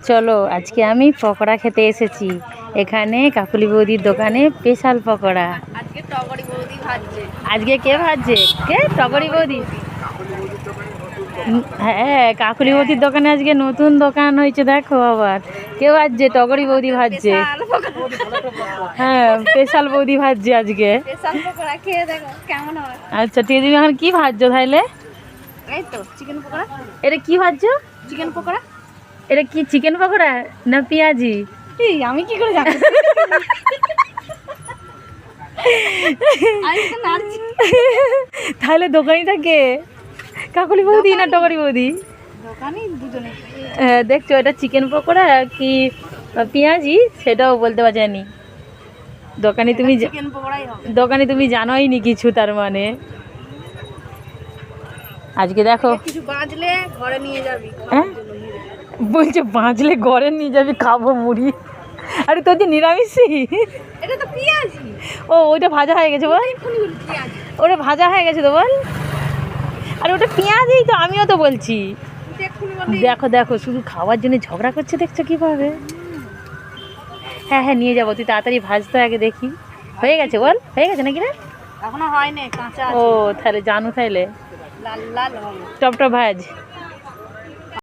চলো আজকে আমি পকোড়া খেতে এসেছি। এখানে কাকুলি বৌদির দোকানে স্পেশাল পকোড়া। আজকে টগরি বৌদি ভাজছে। আজকে কে ভাজছে? কে? টগরি বৌদি। হ্যাঁ, কাকুলি বৌদির দোকানে আজকে নতুন দোকান হয়েছে, দেখো আবার কে ভাজছে? টগরি বৌদি ভাজছে। হ্যাঁ, স্পেশাল বৌদি ভাজছে আজকে। স্পেশাল পকোড়া খেয়ে দেখো কেমন হয়। আচ্ছা ঠিক আছে, তুমি এখন কি ভাজছো তাইলে? এই তো চিকেন পকোড়া। এটা কি ভাজছো? চিকেন পকোড়া। এটা কি চিকেন পকোড়া না পেঁয়াজি? এই আমি কি করে জানি? আমি তো নাড়ছি। তাহলে দোকানিটা কে? কাকুলি বৌদি না টগরি বৌদি? দোকানে দুজনে। দেখছো এটা চিকেন পকোড়া কি পেঁয়াজি সেটাও বলতে পারছি। দোকানি তুমি চিকেন পকোড়াই হবে। দোকানি তুমি জানোই নি কিছু, তার মানে আজকে দেখো কিছু বাজলে ঘরে নিয়ে যাবি। হ্যাঁ বলছে বাঁচলে ঘরে নিয়ে যাবি, খাবো মুড়ি। আরে তোর যে নিরামিষই। এটা তো পেঁয়াজি। ও ওইটা ভাজা হয়ে গেছে বল। পেঁয়াজি। ওটা ভাজা হয়ে গেছে তো বল। আরে ওটা পেঁয়াজই তো, আমিও তো বলছি। দেখো দেখো শুধু খাওয়ার জন্য ঝগড়া করছে, দেখছো কিভাবে? হ্যাঁ হ্যাঁ নিয়ে যাবো, তুই তাড়াতাড়ি ভাজতে আগে দেখি। হয়ে গেছে বল, হয়ে গেছে নাকি রে? এখনো হয়নি, কাঁচা ও আছে। তাহলে জানু, তাইলে লাল লাল হবে। টপ টপ ভাজ।